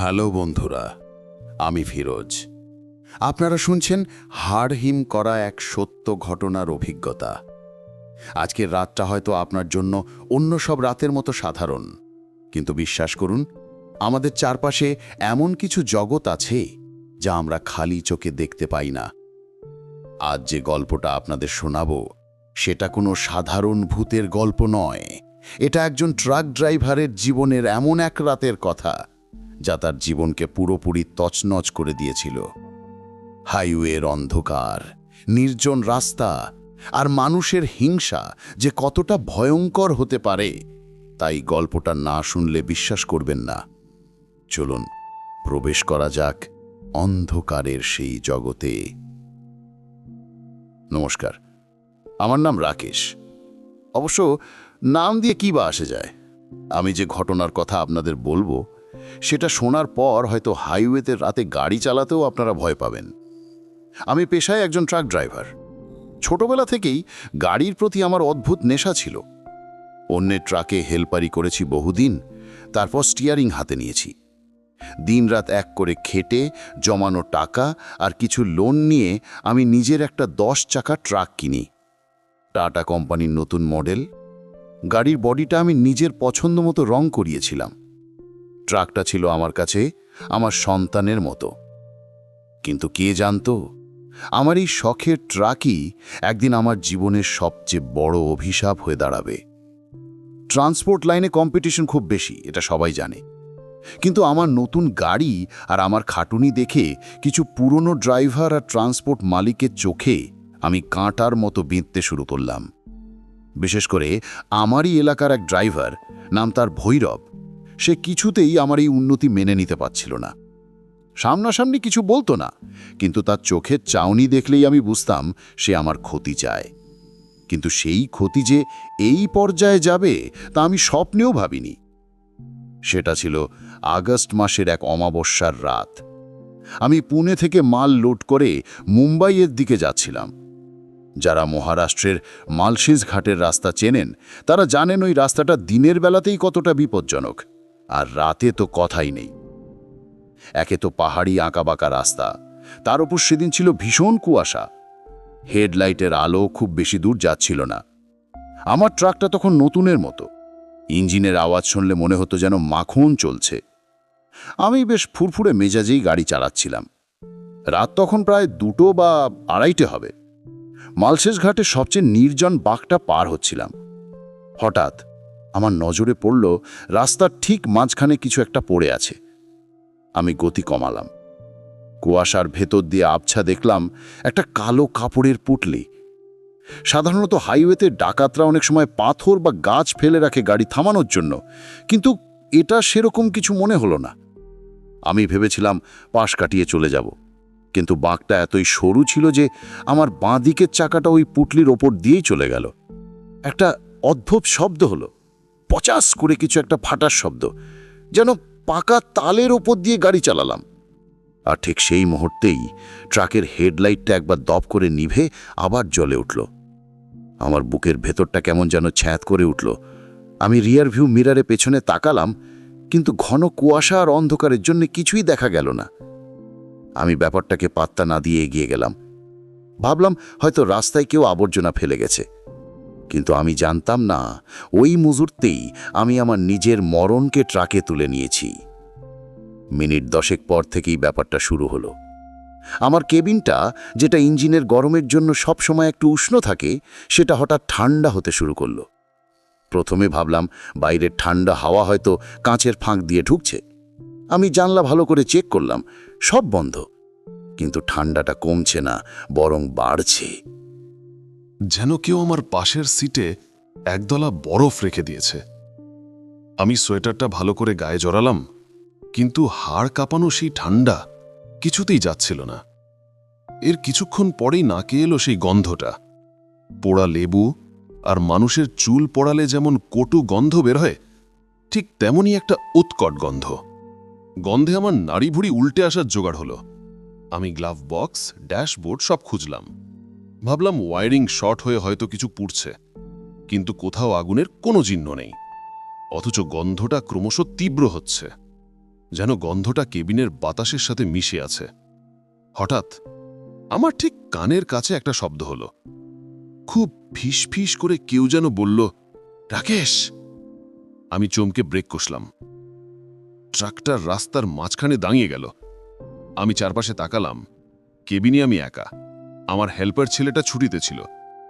Hello বন্ধুরা, আমি ফিরোজ। আপনারা শুনছেন হাড় হিম করা এক সত্য ঘটনার অভিজ্ঞতা। আজকের রাতটা হয়তো আপনার জন্য অন্য সব রাতের মতো সাধারণ, কিন্তু বিশ্বাস করুন, আমাদের চারপাশে এমন কিছু জগৎ আছে যা আমরা খালি চোখে দেখতে পাই না। আজ যে গল্পটা আপনাদের শোনাবো, সেটা কোনো সাধারণ ভূতের গল্প নয়। এটা একজন ট্রাক ড্রাইভারের জীবনের এমন এক রাতের কথা যা তার জীবনকে পুরোপুরি তছনছ করে দিয়েছিল। হাইওয়ের অন্ধকার, নির্জন রাস্তা আর মানুষের হিংসা যে কতটা ভয়ঙ্কর হতে পারে, তাই গল্পটা না শুনলে বিশ্বাস করবেন না। চলুন প্রবেশ করা যাক অন্ধকারের সেই জগতে। নমস্কার, আমার নাম রাকেশ। অবশ্য নাম দিয়ে কী বা আসে যায়? আমি যে ঘটনার কথা আপনাদের বলবো, সেটা শোনার পর হয়তো হাইওয়েতে রাতে গাড়ি চালাতেও আপনারা ভয় পাবেন। আমি পেশায় একজন ট্রাক ড্রাইভার। ছোটবেলা থেকেই গাড়ির প্রতি আমার অদ্ভুত নেশা ছিল। অন্যের ট্রাকে হেলপারি করেছি বহুদিন, তারপর স্টিয়ারিং হাতে নিয়েছি। দিনরাত এক করে খেটে জমানো টাকা আর কিছু লোন নিয়ে আমি নিজের একটা 10 চাকা ট্রাক কিনি। টাটা কোম্পানির নতুন মডেল। গাড়ির বডিটা আমি নিজের পছন্দ মতো রং করিয়েছিলাম। ট্রাকটা ছিল আমার কাছে আমার সন্তানের মতো। কিন্তু কে জানতো, আমার এই শখের ট্রাকই একদিন আমার জীবনের সবচেয়ে বড় অভিশাপ হয়ে দাঁড়াবে। ট্রান্সপোর্ট লাইনে কম্পিটিশন খুব বেশি, এটা সবাই জানে। কিন্তু আমার নতুন গাড়ি আর আমার খাটুনি দেখে কিছু পুরনো ড্রাইভার আর ট্রান্সপোর্ট মালিকের চোখে আমি কাঁটার মতো বিঁধতে শুরু করলাম। বিশেষ করে আমারই এলাকার এক ড্রাইভার, নাম তার ভৈরব। সে কিছুতেই আমার এই উন্নতি মেনে নিতে পারছিল না। সামনাসামনি কিছু বলতো না, কিন্তু তার চোখের চাউনি দেখলেই আমি বুঝতাম সে আমার ক্ষতি চায়। কিন্তু সেই ক্ষতি যে এই পর্যায়ে যাবে তা আমি স্বপ্নেও ভাবিনি। সেটা ছিল আগস্ট মাসের এক অমাবস্যার রাত। আমি পুনে থেকে মাল লোড করে মুম্বাইয়ের দিকে যাচ্ছিলাম। যারা মহারাষ্ট্রের মালসিজ ঘাটের রাস্তা চেনেন, তারা জানেন ওই রাস্তাটা দিনের বেলাতেই কতটা বিপজ্জনক, আর রাতে তো কথাই নেই। একে তো পাহাড়ি আঁকাবাঁকা রাস্তা, তার উপর সেদিন ছিল ভীষণ কুয়াশা। হেডলাইটের আলো খুব বেশি দূর যাচ্ছিল না। আমার ট্রাকটা তখন নতুনের মতো। ইঞ্জিনের আওয়াজ শুনলে মনে হতো যেন মাখন চলছে। আমি বেশ ফুরফুরে মেজাজেই গাড়ি চালাচ্ছিলাম। রাত তখন প্রায় 2 বা 2:30 হবে। মালসেজ ঘাটের সবচেয়ে নির্জন বাঁকটা পার হচ্ছিলাম। হঠাৎ আমার নজরে পড়ল রাস্তার ঠিক মাঝখানে কিছু একটা পড়ে আছে। আমি গতি কমালাম। কুয়াশার ভেতর দিয়ে আবছা দেখলাম একটা কালো কাপড়ের পুটলি। সাধারণত হাইওয়েতে ডাকাতরা অনেক সময় পাথর বা গাছ ফেলে রাখে গাড়ি থামানোর জন্য, কিন্তু এটা সেরকম কিছু মনে হলো না। আমি ভেবেছিলাম পাশ কাটিয়ে চলে যাব, কিন্তু বাঁকটা এতই সরু ছিল যে আমার বাঁ দিকের চাকাটা ওই পুটলির ওপর দিয়েই চলে গেল। একটা অদ্ভুত শব্দ হলো, পচাস করে কিছু একটা ফাটার শব্দ, যেন পাকা তালের ওপর দিয়ে গাড়ি চালালাম। আর ঠিক সেই মুহূর্তেই ট্রাকের হেডলাইটটা একবার দপ করে নিভে আবার জ্বলে উঠল। আমার বুকের ভেতরটা কেমন যেন ছ্যাঁত করে উঠল। আমি রিয়ার ভিউ মিরারে পেছনে তাকালাম, কিন্তু ঘন কুয়াশা আর অন্ধকারের জন্য কিছুই দেখা গেল না। আমি ব্যাপারটাকে পাত্তা না দিয়ে এগিয়ে গেলাম। ভাবলাম হয়তো রাস্তায় কেউ আবর্জনা ফেলে গেছে। কিন্তু আমি জানতাম না, ওই মুহূর্তেই আমি আমার নিজের মরণকে ট্রাকে তুলে নিয়েছি। মিনিট 10 পর থেকেই ব্যাপারটা শুরু হলো। আমার কেবিনটা, যেটা ইঞ্জিনের গরমের জন্য সবসময় একটু উষ্ণ থাকে, সেটা হঠাৎ ঠান্ডা হতে শুরু করলো। প্রথমে ভাবলাম বাইরের ঠান্ডা হাওয়া হয়তো কাঁচের ফাঁক দিয়ে ঢুকছে। আমি জানলা ভালো করে চেক করলাম, সব বন্ধ। কিন্তু ঠান্ডাটা কমছে না, বরং বাড়ছে। যেন কেউ আমার পাশের সিটে একদলা বরফ রেখে দিয়েছে। আমি সোয়েটারটা ভালো করে গায়ে জড়ালাম, কিন্তু হাড় কাঁপানো সেই ঠান্ডা কিছুতেই যাচ্ছিল না। এর কিছুক্ষণ পরেই নাকে এলো সেই গন্ধটা। পোড়া লেবু আর মানুষের চুল পোড়ালে যেমন কটু গন্ধ বের হয়, ঠিক তেমনই একটা উৎকট গন্ধ। গন্ধে আমার নাড়ি ভুড়ি উল্টে আসার জোগাড় হলো। আমি গ্লাভ বক্স, ড্যাশবোর্ড সব খুঁজলাম। ভাবলাম ওয়ারিং শর্ট হয়ে হয়তো কিছু পুড়ছে, কিন্তু কোথাও আগুনের কোনো চিহ্ন নেই। অথচ গন্ধটা ক্রমশ তীব্র হচ্ছে, যেন গন্ধটা কেবিনের বাতাসের সাথে মিশে আছে। হঠাৎ আমার ঠিক কানের কাছে একটা শব্দ হলো। খুব ফিস ফিস করে কেউ যেন বলল, রাকেশ। আমি চমকে ব্রেক কষলাম। ট্রাকটা রাস্তার মাঝখানে দাঁড়িয়ে গেল। আমি চারপাশে তাকালাম। কেবিনে আমি একা। আমার হেল্পার ছেলেটা ছুটিতে ছিল,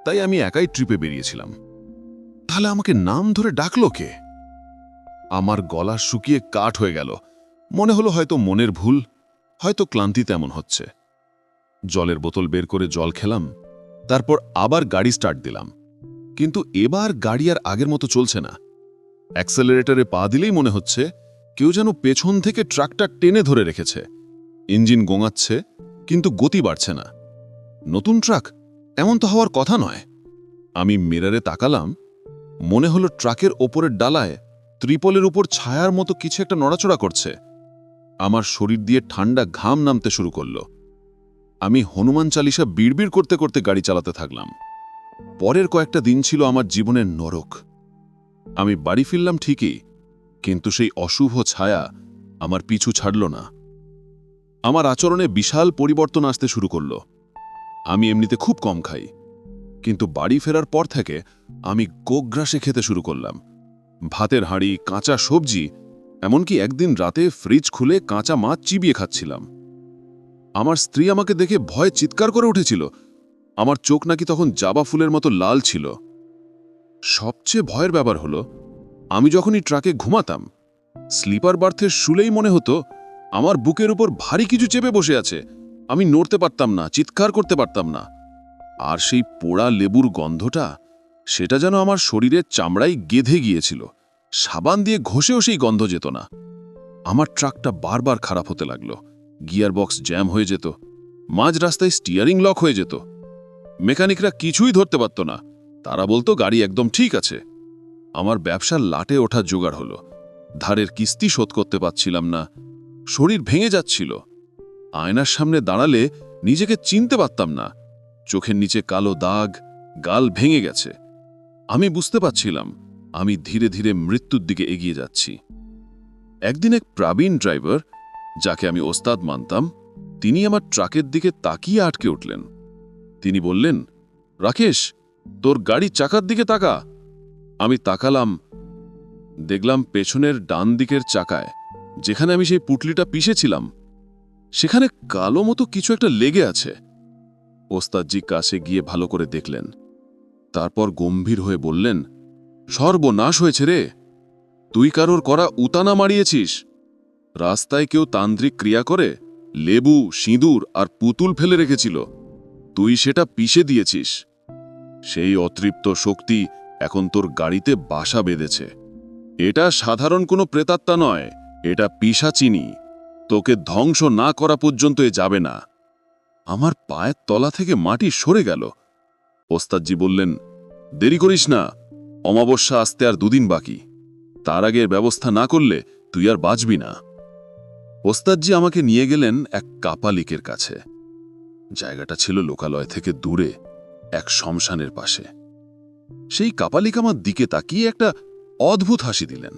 তাই আমি একাই ট্রিপে বেরিয়েছিলাম। তাহলে আমাকে নাম ধরে ডাকলো কে? আমার গলা শুকিয়ে কাঠ হয়ে গেল। মনে হলো হয়তো মনের ভুল, হয়তো ক্লান্তি তেমন হচ্ছে। জলের বোতল বের করে জল খেলাম, তারপর আবার গাড়ি স্টার্ট দিলাম। কিন্তু এবার গাড়ি আর আগের মতো চলছে না। অ্যাক্সেলারেটরে পা দিলেই মনে হচ্ছে কেউ যেন পেছন থেকে ট্রাকটা টেনে ধরে রেখেছে। ইঞ্জিন গোঙাচ্ছে, কিন্তু গতি বাড়ছে না। নতুন ট্রাক, এমন তো হওয়ার কথা নয়। আমি মিররে তাকালাম। মনে হলো ট্রাকের ওপরের ডালায় ত্রিপলের উপর ছায়ার মতো কিছু একটা নড়াচড়া করছে। আমার শরীর দিয়ে ঠান্ডা ঘাম নামতে শুরু করল। আমি হনুমান চালিসা বিড়বিড় করতে করতে গাড়ি চালাতে থাকলাম। পরের কয়েকটা দিন ছিল আমার জীবনের নরক। আমি বাড়ি ফিরলাম ঠিকই, কিন্তু সেই অশুভ ছায়া আমার পিছু ছাড়ল না। আমার আচরণে বিশাল পরিবর্তন আসতে শুরু করল। আমি এমনিতে খুব কম খাই, কিন্তু বাড়ি ফেরার পর থেকে আমি গোগ্রাসে খেতে শুরু করলাম। ভাতের হাঁড়ি, কাঁচা সবজি, এমনকি একদিন রাতে ফ্রিজ খুলে কাঁচা মাছ চিবিয়ে খাচ্ছিলাম। আমার স্ত্রী আমাকে দেখে ভয়ে চিৎকার করে উঠেছিল। আমার চোখ নাকি তখন জাবা ফুলের মতো লাল ছিল। সবচেয়ে ভয়ের ব্যাপার হলো, আমি যখনই ট্রাকে ঘুমাতাম, স্লিপার বার্থের শুলেই মনে হতো আমার বুকের উপর ভারী কিছু চেপে বসে আছে। আমি নড়তে পারতাম না, চিৎকার করতে পারতাম না। আর সেই পোড়া লেবুর গন্ধটা, সেটা যেন আমার শরীরের চামড়ায় গেঁধে গিয়েছিল। সাবান দিয়ে ঘষেও সেই গন্ধ যেত না। আমার ট্রাকটা বারবার খারাপ হতে লাগলো। গিয়ার বক্স জ্যাম হয়ে যেত, মাঝ রাস্তায় স্টিয়ারিং লক হয়ে যেত। মেকানিকরা কিছুই ধরতে পারত না। তারা বলতো গাড়ি একদম ঠিক আছে। আমার ব্যবসার লাটে ওঠা জোগাড় হলো। ধারের কিস্তি শোধ করতে পারছিলাম না। শরীর ভেঙে যাচ্ছিল। আয়নার সামনে দাঁড়ালে নিজেকে চিনতে পারতাম না। চোখের নিচে কালো দাগ, গাল ভেঙে গেছে। আমি বুঝতে পারছিলাম আমি ধীরে ধীরে মৃত্যুর দিকে এগিয়ে যাচ্ছি। একদিন এক প্রবীণ ড্রাইভার, যাকে আমি ওস্তাদ মানতাম, তিনি আমার ট্রাকের দিকে তাকিয়ে আটকে উঠলেন। তিনি বললেন, রাকেশ, তোর গাড়ি চাকার দিকে তাকা। আমি তাকালাম। দেখলাম পেছনের ডান দিকের চাকায়, যেখানে আমি সেই পুটলিটা পিষেছিলাম, সেখানে কালো মতো কিছু একটা লেগে আছে। ওস্তাদজি কাছে গিয়ে ভালো করে দেখলেন। তারপর গম্ভীর হয়ে বললেন, সর্বনাশ হয়েছে রে, তুই কারোর করা উতানা মারিয়েছিস। রাস্তায় কেউ তান্ত্রিক ক্রিয়া করে লেবু, সিঁদুর আর পুতুল ফেলে রেখেছিল, তুই সেটা পিষে দিয়েছিস। সেই অতৃপ্ত শক্তি এখন তোর গাড়িতে বাসা বেঁধেছে। এটা সাধারণ কোনো প্রেতাত্মা নয়, এটা পিশাচিনি। তোকে ধ্বংস না করা পর্যন্ত এ যাবে না। আমার পায়ের তলা থেকে মাটি সরে গেল। ওস্তাদজি বললেন, দেরি করিস না, অমাবস্যা আসতে আর 2 দিন বাকি। তার আগের ব্যবস্থা না করলে তুই আর বাঁচবি না। ওস্তাদজি আমাকে নিয়ে গেলেন এক কাপালিকের কাছে। জায়গাটা ছিল লোকালয় থেকে দূরে, এক শ্মশানের পাশে। সেই কাপালিক আমার দিকে তাকিয়ে একটা অদ্ভুত হাসি দিলেন।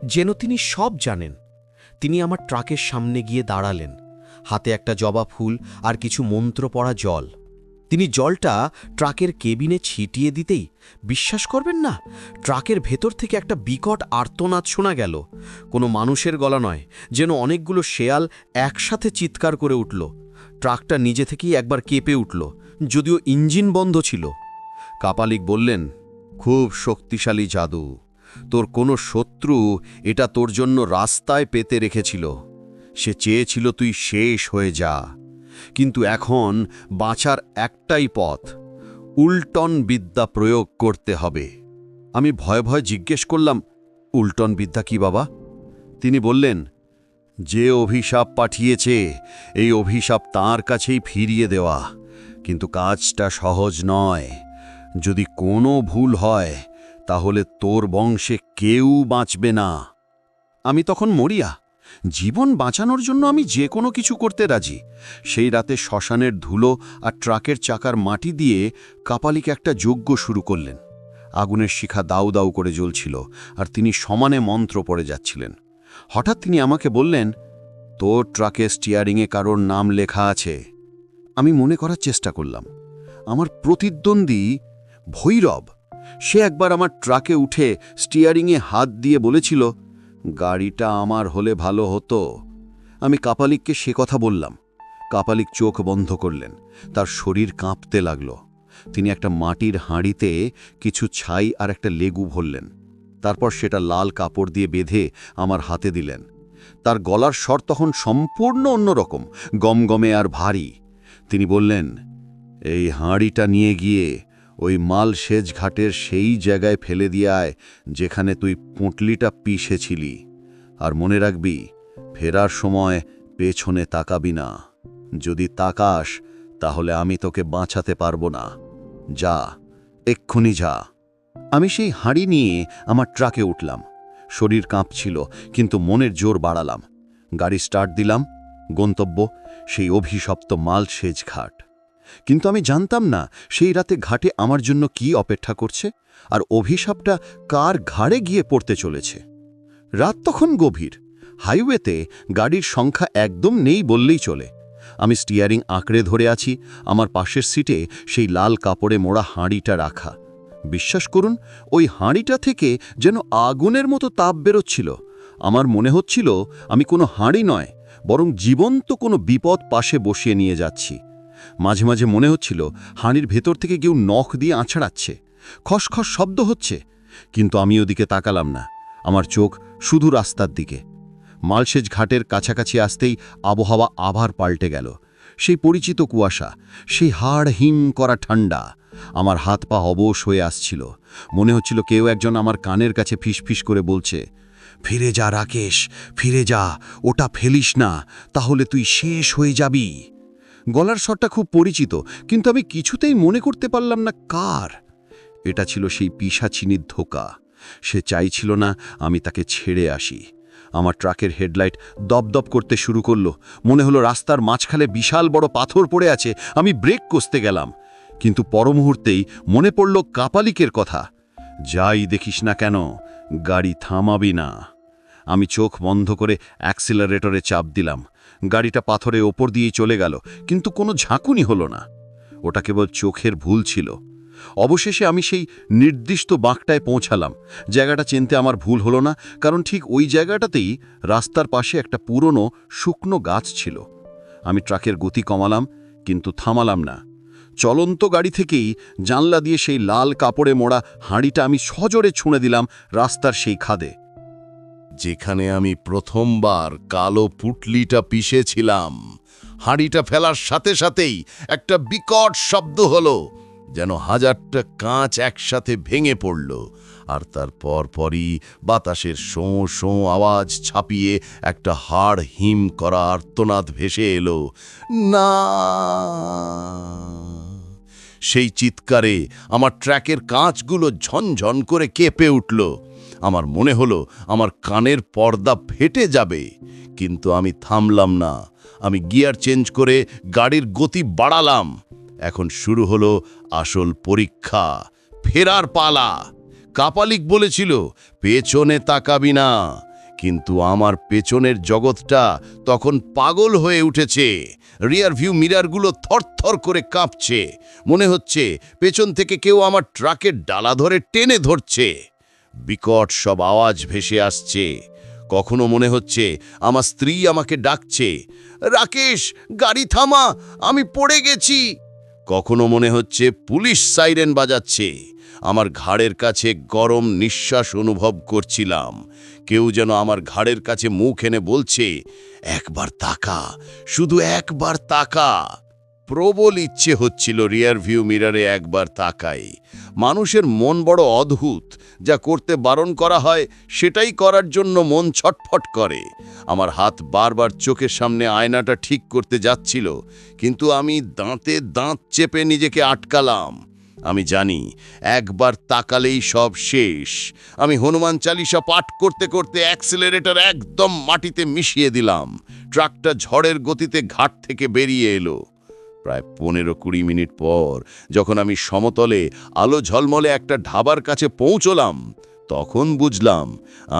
যেন তিনি সব জানেন। তিনি আমার ট্রাকের সামনে গিয়ে দাঁড়ালেন, হাতে একটা জবা ফুল আর কিছু মন্ত্র পড়া জল। তিনি জলটা ট্রাকের কেবিনে ছিটিয়ে দিতেই, বিশ্বাস করবেন না, ট্রাকের ভেতর থেকে একটা বিকট আর্তনাদ শোনা গেল। কোনো মানুষের গলা নয়, যেন অনেকগুলো শেয়াল একসাথে চিৎকার করে উঠল। ট্রাকটা নিজে থেকেই একবার কেঁপে উঠল, যদিও ইঞ্জিন বন্ধ ছিল। কাপালিক বললেন, খুব শক্তিশালী জাদু। তোর কোনো শত্রু এটা তোর জন্য রাস্তায় পেতে রেখেছিল। সে চেয়েছিল তুই শেষ হয়ে যা। কিন্তু এখন বাঁচার একটাই পথ, উল্টন বিদ্যা প্রয়োগ করতে হবে। আমি ভয়ে ভয়ে জিজ্ঞেস করলাম, উল্টন বিদ্যা কি বাবা? তিনি বললেন, যে অভিশাপ পাঠিয়েছে, এই অভিশাপ তাঁর কাছেই ফিরিয়ে দেওয়া। কিন্তু কাজটা সহজ নয়। যদি কোনো ভুল হয়, তাহলে তোর বংশে কেউ বাঁচবে না। আমি তখন মরিয়া। জীবন বাঁচানোর জন্য আমি যে কোনো কিছু করতে রাজি। সেই রাতে শ্মশানের ধুলো আর ট্রাকের চাকার মাটি দিয়ে কাপালিক একটা যজ্ঞ শুরু করলেন। আগুনের শিখা দাউ দাউ করে জ্বলছিল, আর তিনি সমানে মন্ত্র পড়ে যাচ্ছিলেন। হঠাৎ তিনি আমাকে বললেন, তোর ট্রাকে স্টিয়ারিংয়ে কারোর নাম লেখা আছে। আমি মনে করার চেষ্টা করলাম। আমার প্রতিদ্বন্দ্বী ভৈরব, সে একবার আমার ট্রাকে উঠে স্টিয়ারিংয়ে হাত দিয়ে বলেছিল, গাড়িটা আমার হলে ভালো হতো। আমি কাপালিককে সে কথা বললাম। কাপালিক চোখ বন্ধ করলেন, তার শরীর কাঁপতে লাগল। তিনি একটা মাটির হাঁড়িতে কিছু ছাই আর একটা লেবু ভরলেন। তারপর সেটা লাল কাপড় দিয়ে বেঁধে আমার হাতে দিলেন। তার গলার স্বর তখন সম্পূর্ণ অন্যরকম, গমগমে আর ভারী। তিনি বললেন, এই হাঁড়িটা নিয়ে গিয়ে ওই মাল সেচ ঘাটের সেই জায়গায় ফেলে দিয়ে আয় যেখানে তুই পুঁটলিটা পিষেছিলি। আর মনে রাখবি, ফেরার সময় পেছনে তাকাবি না। যদি তাকাস তাহলে আমি তোকে বাঁচাতে পারবো না। যা, এক্ষুনি যা। আমি সেই হাঁড়ি নিয়ে আমার ট্রাকে উঠলাম। শরীর কাঁপছিল, কিন্তু মনের জোর বাড়ালাম। গাড়ি স্টার্ট দিলাম। গন্তব্য সেই অভিশপ্ত মাল সেচ ঘাট। কিন্তু আমি জানতাম না সেই রাতে ঘাটে আমার জন্য কি অপেক্ষা করছে, আর অভিশাপটা কার ঘাড়ে গিয়ে পড়তে চলেছে। রাত তখন গভীর। হাইওয়েতে গাড়ির সংখ্যা একদম নেই বললেই চলে। আমি স্টিয়ারিং আঁকড়ে ধরে আছি, আমার পাশের সিটে সেই লাল কাপড়ে মোড়া হাঁড়িটা রাখা। বিশ্বাস করুন, ওই হাঁড়িটা থেকে যেন আগুনের মতো তাপ বেরোচ্ছিল। আমার মনে হচ্ছিল আমি কোনো হাঁড়ি নয়, বরং জীবন্ত কোনো বিপদ পাশে বসিয়ে নিয়ে যাচ্ছি। মাঝে মাঝে মনে হচ্ছিল হাঁড়ির ভেতর থেকে কেউ নখ দিয়ে আছড়াচ্ছে, খসখস শব্দ হচ্ছে। কিন্তু আমি ওদিকে তাকালাম না, আমার চোখ শুধু রাস্তার দিকে। মালসেচ ঘাটের কাছাকাছি আসতেই আবহাওয়া আবার পাল্টে গেল। সেই পরিচিত কুয়াশা, সেই হাড় হিম করা ঠান্ডা। আমার হাত পা অবশ হয়ে আসছিল। মনে হচ্ছিল কেউ একজন আমার কানের কাছে ফিসফিস করে বলছে, ফিরে যা রাকেশ, ফিরে যা, ওটা ফেলিস না, তাহলে তুই শেষ হয়ে যাবি। গলার স্বরটা খুব পরিচিত, কিন্তু আমি কিছুতেই মনে করতে পারলাম না কার। এটা ছিল সেই পিশাচিনির ধোঁকা। সে চাইছিল না আমি তাকে ছেড়ে আসি। আমার ট্রাকের হেডলাইট দপদপ করতে শুরু করলো। মনে হলো রাস্তার মাঝখানে বিশাল বড় পাথর পড়ে আছে। আমি ব্রেক কষতে গেলাম, কিন্তু পরমুহূর্তেই মনে পড়ল কাপালিকের কথা, যাই দেখিস না কেন, গাড়ি থামাবি না। আমি চোখ বন্ধ করে অ্যাক্সিলারেটরে চাপ দিলাম। গাড়িটা পাথরে ওপর দিয়েই চলে গেল, কিন্তু কোনো ঝাঁকুনি হলো না। ওটা কেবল চোখের ভুল ছিল। অবশেষে আমি সেই নির্দিষ্ট বাঁকটায় পৌঁছালাম। জায়গাটা চিনতে আমার ভুল হলো না, কারণ ঠিক ওই জায়গাটাতেই রাস্তার পাশে একটা পুরনো শুকনো গাছ ছিল। আমি ট্রাকের গতি কমালাম, কিন্তু থামালাম না। চলন্ত গাড়ি থেকেই জানলা দিয়ে সেই লাল কাপড়ে মোড়া হাঁড়িটা আমি সজোরে ছুঁড়ে দিলাম রাস্তার সেই খাদে। যেখানে আমি প্রথমবার কালো পুটলিটা পিষেছিলাম। হাঁড়িটা ফেলার সাথে সাথেই একটা বিকট শব্দ হলো, যেন হাজারটা কাঁচ একসাথে ভেঙে পড়ল। আর তার পরপরই বাতাসের শোঁ শোঁ আওয়াজ ছাপিয়ে একটা হাড় হিম করা আর্তনাদ ভেসে এলো, না! সেই চিৎকারে আমার ট্র্যাকের কাঁচগুলো ঝনঝন করে কেঁপে উঠল। আমার মনে হলো আমার কানের পর্দা ফেটে যাবে, কিন্তু আমি থামলাম না। আমি গিয়ার চেঞ্জ করে গাড়ির গতি বাড়ালাম। এখন শুরু হলো আসল পরীক্ষা, ফেরার পালা। কাপালিক বলেছিল, পেছনে তাকাবি না, কিন্তু আমার পেছনের জগৎটা তখন পাগল হয়ে উঠেছে। রিয়ার ভিউ মিরারগুলো থরথর করে কাঁপছে। মনে হচ্ছে পেছন থেকে কেউ আমার ট্রাকের ডালা ধরে টেনে ধরছে। বিকট সব আওয়াজ ভেসে আসছে। কখনো মনে হচ্ছে আমার স্ত্রী আমাকে ডাকছে, রাকেশ, গাড়ি থামা, আমি পড়ে গেছি। কখনো মনে হচ্ছে পুলিশ সাইরেন বাজাচ্ছে। আমার ঘাড়ের কাছে গরম নিঃশ্বাস অনুভব করছিলাম। কেউ যেন আমার ঘাড়ের কাছে মুখ এনে বলছে, একবার তাকা, শুধু একবার তাকা। প্রবল ইচ্ছে হচ্ছিল রিয়ার ভিউ মিরারে একবার তাকাই। মানুষের মন বড় অদ্ভুত, যা করতে বারণ করা হয় সেটাই করার জন্য মন ছটফট করে। আমার হাত বারবার চোখের সামনে আয়নাটা ঠিক করতে যাচ্ছিল, কিন্তু আমি দাঁতে দাঁত চেপে নিজেকে আটকালাম। আমি জানি একবার তাকালেই সব শেষ। আমি হনুমান চালিসা পাঠ করতে করতে অ্যাক্সিলারেটর একদম মাটিতে মিশিয়ে দিলাম। ট্রাকটা ঝড়ের গতিতে ঘাট থেকে বেরিয়ে এলো। প্রায় 15-20 মিনিট পর যখন আমি সমতলে আলো ঝলমলে একটা ঢাবার কাছে পৌঁছলাম, তখন বুঝলাম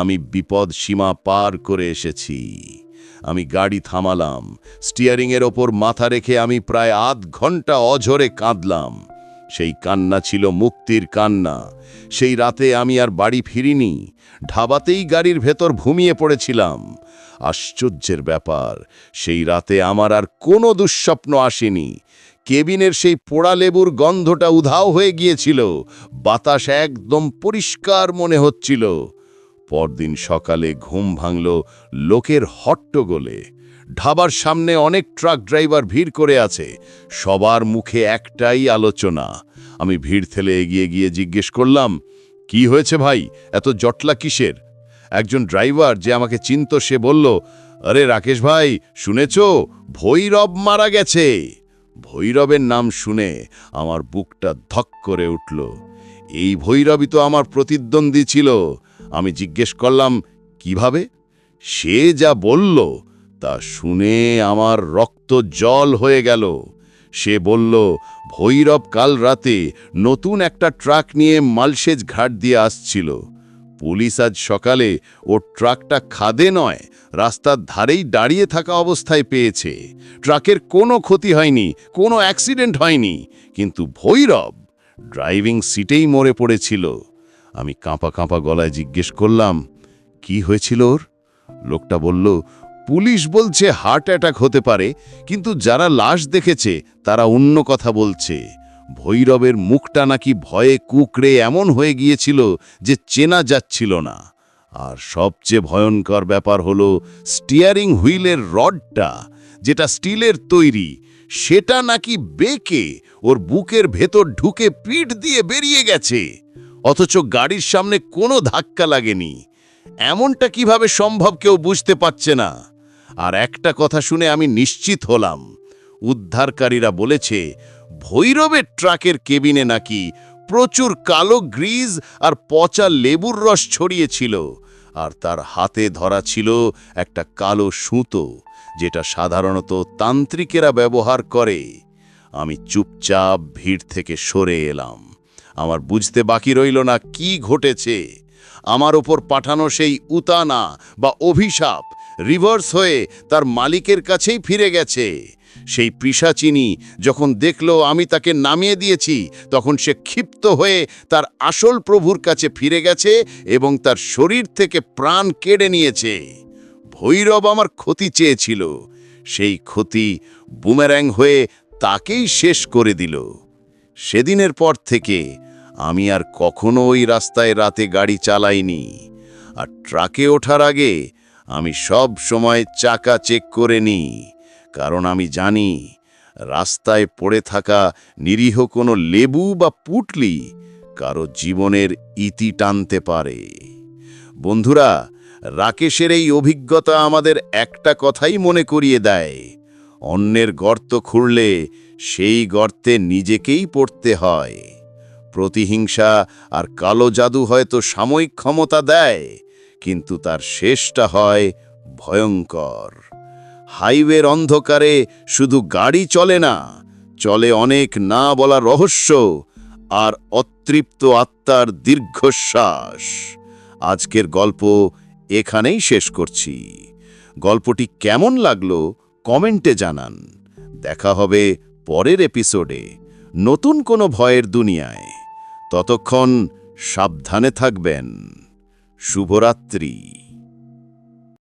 আমি বিপদ সীমা পার করে এসেছি। আমি গাড়ি থামালাম, স্টিয়ারিংয়ের ওপর মাথা রেখে আমি প্রায় আধ ঘন্টা অঝরে কাঁদলাম। সেই কান্না ছিল মুক্তির কান্না। সেই রাতে আমি আর বাড়ি ফিরিনি, ঢাবাতেই গাড়ির ভেতর ঘুমিয়ে পড়েছিলাম। আশ্চর্যের ব্যাপার, সেই রাতে আমার আর কোনো দুঃস্বপ্ন আসেনি। কেবিনের সেই পোড়া লেবুর গন্ধটা উধাও হয়ে গিয়েছিল, বাতাস একদম পরিষ্কার মনে হচ্ছিল। পরদিন সকালে ঘুম ভাঙল লোকের হট্টগোলে। ঢাবার সামনে অনেক ট্রাক ড্রাইভার ভিড় করে আছে, সবার মুখে একটাই আলোচনা। আমি ভিড় ঠেলে এগিয়ে গিয়ে জিজ্ঞেস করলাম, কি হয়েছে ভাই, এত জটলা কিসের? একজন ড্রাইভার যে আমাকে চিনত সে বলল, আরে রাকেশ ভাই, শুনেছ ভৈরব মারা গেছে। ভৈরবের নাম শুনে আমার বুকটা ধক করে উঠল। এই ভৈরবই তো আমার প্রতিদ্বন্দ্বী ছিল। আমি জিজ্ঞেস করলাম, কিভাবে? সে যা বলল তা শুনে আমার রক্ত জল হয়ে গেল। সে বলল, ভৈরব কাল রাতে নতুন একটা ট্রাক নিয়ে মালসেজ ঘাট দিয়ে আসছিল। পুলিশ আজ সকালে ওর ট্রাকটা খাদে নয়, রাস্তার ধারেই দাঁড়িয়ে থাকা অবস্থায় পেয়েছে। ট্রাকের কোনো ক্ষতি হয়নি, কোনো অ্যাক্সিডেন্ট হয়নি, কিন্তু ভৈরব ড্রাইভিং সিটেই মরে পড়েছিল। আমি কাঁপা কাঁপা গলায় জিজ্ঞেস করলাম, কি হয়েছিল ওর? লোকটা বলল, পুলিশ বলছে হার্ট অ্যাটাক হতে পারে, কিন্তু যারা লাশ দেখেছে তারা অন্য কথা বলছে। ভৈরবের মুখটা নাকি ভয়ে কুঁকড়ে এমন হয়ে গিয়েছিল যে চেনা যাচ্ছিল না। আর সবচেয়ে ভয়ঙ্কর ব্যাপার হলো স্টিয়ারিং হুইলের রডটা, যেটা স্টিলের তৈরি, সেটা নাকি বেঁকে ওর বুকের ভেতর ঢুকে পিঠ দিয়ে বেরিয়ে গেছে, অথচ গাড়ির সামনে কোনো ধাক্কা লাগেনি। এমনটা কিভাবে সম্ভব কেউ বুঝতে পারছে না। আর একটা কথা শুনে আমি নিশ্চিত হলাম, উদ্ধারকারীরা বলেছে ভৈরবের ট্রাকের কেবিনে নাকি প্রচুর কালো গ্রিজ আর পচা লেবুর রস ছড়িয়েছিল, আর তার হাতে ধরা ছিল একটা কালো সুতো, যেটা সাধারণত তান্ত্রিকেরা ব্যবহার করে। আমি চুপচাপ ভিড় থেকে সরে এলাম। আমার বুঝতে বাকি রইল না কি ঘটেছে। আমার ওপর পাঠানো সেই উতানা বা অভিশাপ রিভার্স হয়ে তার মালিকের কাছেই ফিরে গেছে। সেই পিশাচিনী যখন দেখল আমি তাকে নামিয়ে দিয়েছি, তখন সে ক্ষিপ্ত হয়ে তার আসল প্রভুর কাছে ফিরে গেছে এবং তার শরীর থেকে প্রাণ কেড়ে নিয়েছে। ভৈরব আমার ক্ষতি চেয়েছিল, সেই ক্ষতি বুমের্যাং হয়ে তাকেই শেষ করে দিল। সেদিনের পর থেকে আমি আর কখনো ওই রাস্তায় রাতে গাড়ি চালাইনি। আর ট্রাকে ওঠার আগে আমি সব সময় চাকা চেক করে নিই, কারণ আমি জানি রাস্তায় পড়ে থাকা নিরীহ কোনো লেবু বা পুটলি কারো জীবনের ইতি টানতে পারে। বন্ধুরা, রাকেশের এই অভিজ্ঞতা আমাদের একটা কথাই মনে করিয়ে দেয়, অন্যের গর্ত খুঁড়লে সেই গর্তে নিজেকেই পড়তে হয়। প্রতিহিংসা আর কালো জাদু হয়তো সাময়িক ক্ষমতা দেয়, কিন্তু তার শেষটা হয় ভয়ঙ্কর। হাইওয়ের অন্ধকারে শুধু গাড়ি চলে না, চলে অনেক না বলা রহস্য আর অতৃপ্ত আত্মার দীর্ঘশ্বাস। আজকের গল্প এখানেই শেষ করছি। গল্পটি কেমন লাগলো কমেন্টে জানান। দেখা হবে পরের এপিসোডে নতুন কোনো ভয়ের দুনিয়ায়। ততক্ষণ সাবধানে থাকবেন। শুভরাত্রি।